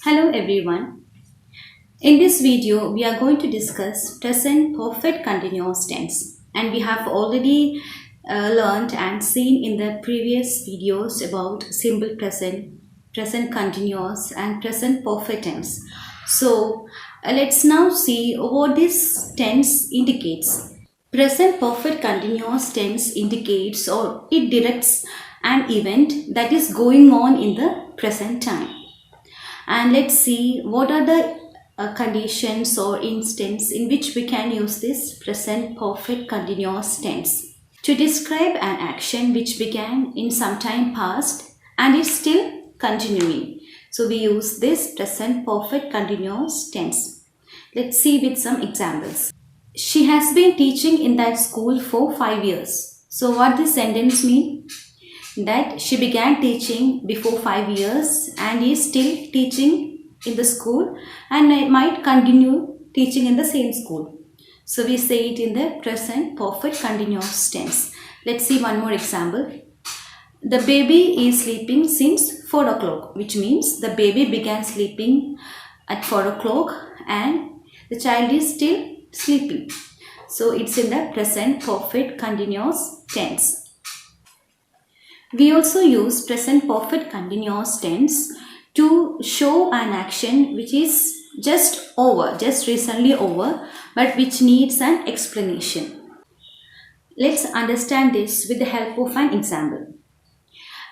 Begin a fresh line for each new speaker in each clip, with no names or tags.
Hello everyone. In this video, we are going to discuss present perfect continuous tense, and we have already learned and seen in the previous videos about simple present, present continuous and present perfect tense. So let's now see what this tense indicates. Present perfect continuous tense indicates or it directs an event that is going on in the present time. And let's see what are the conditions or instance in which we can use this present perfect continuous tense to describe an action which began in some time past and is still continuing. So we use this present perfect continuous tense. Let's see with some examples. She has been teaching in that school for 5 years. So what this sentence mean? That she began teaching before 5 years and is still teaching in the school and might continue teaching in the same school. So we say it in the present perfect continuous tense. Let's see one more example. The baby is sleeping since 4 o'clock, which means the baby began sleeping at 4 o'clock and the child is still sleeping. So it's in the present perfect continuous tense. We also use present perfect continuous tense to show an action which is just over, just recently over, but which needs an explanation. Let's understand this with the help of an example.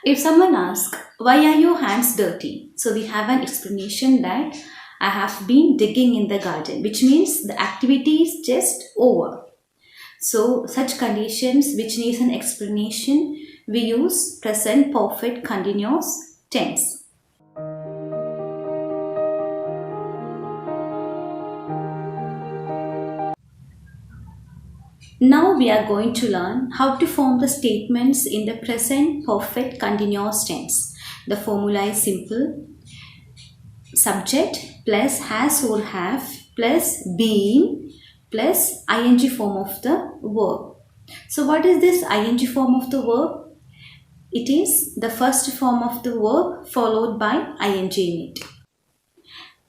If someone asks, why are your hands dirty? So we have an explanation that I have been digging in the garden, which means the activity is just over. So such conditions which needs an explanation, we use present perfect continuous tense. Now we are going to learn how to form the statements in the present perfect continuous tense. The formula is simple. Subject plus has or have plus been plus ing form of the verb. So what is this ing form of the verb? It is the first form of the verb followed by ing in it.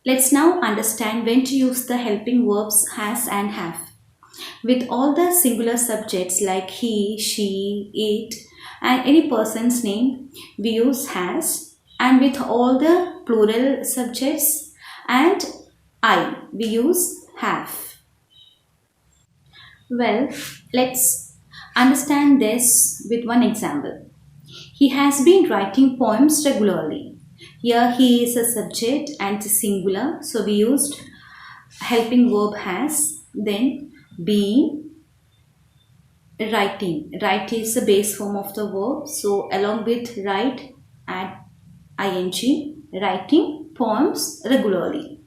Let's now understand when to use the helping verbs has and have. With all the singular subjects like he, she, it and any person's name, we use has, and with all the plural subjects and I, we use have. Well, let's understand this with one example. He has been writing poems regularly. Here he is a subject and it's singular. So we used helping verb has, then been, writing. Write is the base form of the verb. So along with write, add ing, writing poems regularly.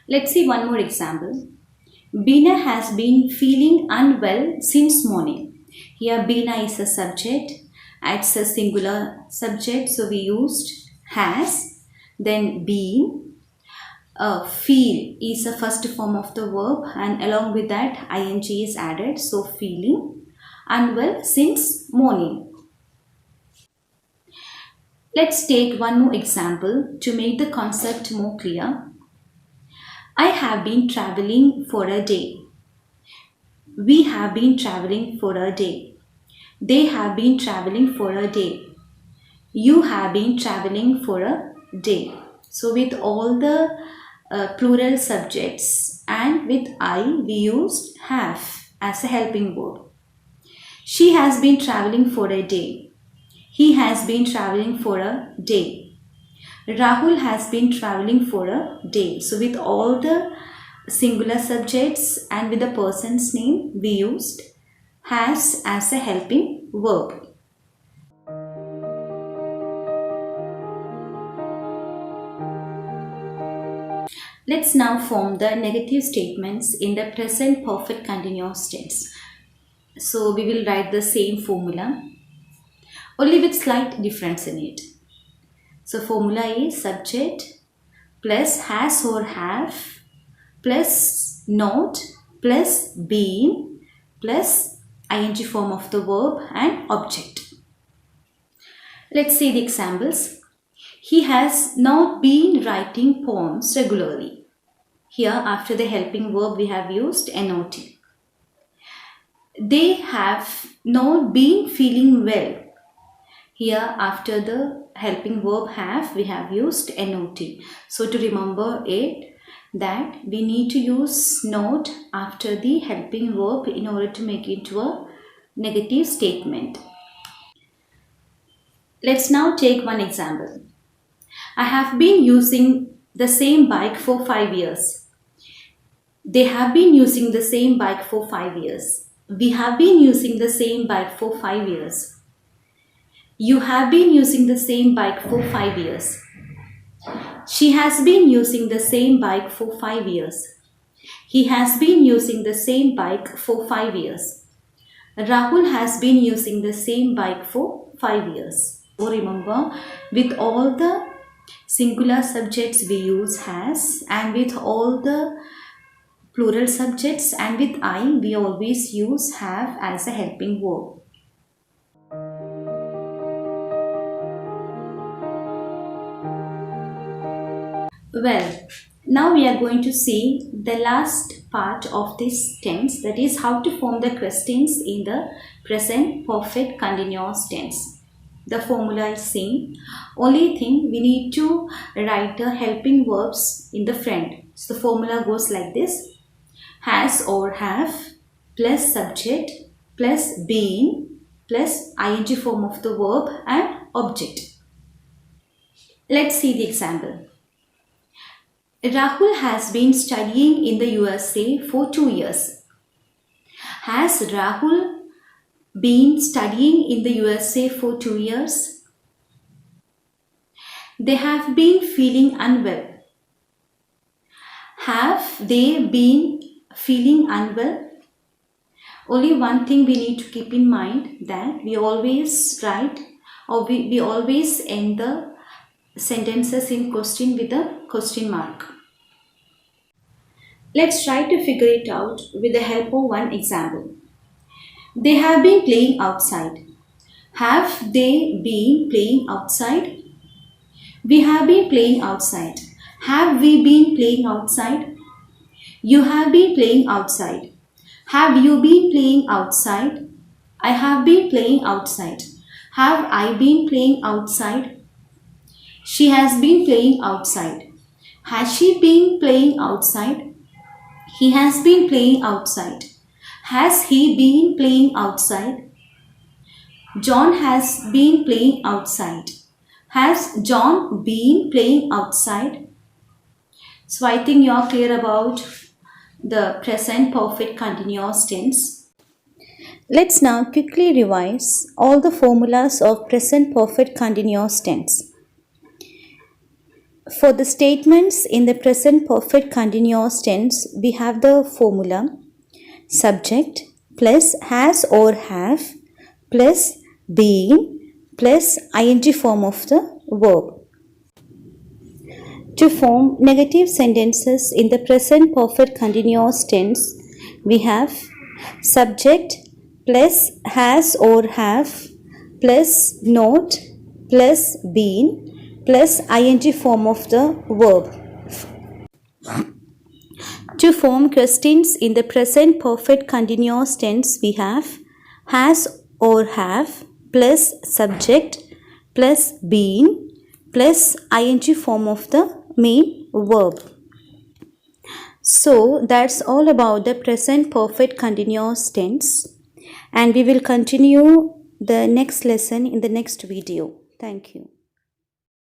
Let's see one more example. Beena has been feeling unwell since morning. Here Beena is a subject, it's a singular subject, so we used has, then been. Feel is the first form of the verb and along with that ing is added, so feeling unwell since morning. Let's take one more example to make the concept more clear. I have been traveling for a day. We have been traveling for a day. They have been traveling for a day. You have been traveling for a day. So with all the plural subjects and with I, we used have as a helping verb. She has been traveling for a day. He has been traveling for a day. Rahul has been traveling for a day. So with all the singular subjects and with the person's name, we used has as a helping verb. Let's now form the negative statements in the present perfect continuous tense. So we will write the same formula, only with slight difference in it. So formula is subject plus has or have plus not plus been plus ing form of the verb and object. Let's see the examples. He has not been writing poems regularly. Here after the helping verb we have used not. They have not been feeling well. Here after the helping verb have we have used not. So to remember it, that we need to use not after the helping verb in order to make it into a negative statement. Let's now take one example. I have been using the same bike for 5 years. They have been using the same bike for 5 years. We have been using the same bike for 5 years. You have been using the same bike for 5 years. She has been using the same bike for 5 years. He has been using the same bike for 5 years. Rahul has been using the same bike for 5 years. So remember, with all the singular subjects we use has, and with all the plural subjects and with I we always use have as a helping verb. Well, now we are going to see the last part of this tense, that is how to form the questions in the present perfect continuous tense. The formula is same. Only thing, we need to write the helping verbs in the front. So the formula goes like this: has or have plus subject plus been plus ing form of the verb and object. Let's see the example. Rahul has been studying in the USA for 2 years. Has Rahul been studying in the USA for 2 years? They have been feeling unwell. Have they been feeling unwell? Only one thing we need to keep in mind, that we always write or we always end the sentences in question with a question mark. Let's try to figure it out with the help of one example. They have been playing outside. Have they been playing outside? We have been playing outside. Have we been playing outside? You have been playing outside. Have you been playing outside? I have been playing outside. Have I been playing outside? She has been playing outside. Has she been playing outside? He has been playing outside. Has he been playing outside? John has been playing outside. Has John been playing outside? So I think you are clear about the present perfect continuous tense. Let's now quickly revise all the formulas of present perfect continuous tense. For the statements in the present perfect continuous tense, we have the formula subject plus has or have plus been plus ing form of the verb. To form negative sentences in the present perfect continuous tense, we have subject plus has or have plus not plus been plus ing form of the verb. To form questions in the present perfect continuous tense, we have has or have plus subject plus been plus ing form of the main verb. So that's all about the present perfect continuous tense, and we will continue the next lesson in the next video. Thank you.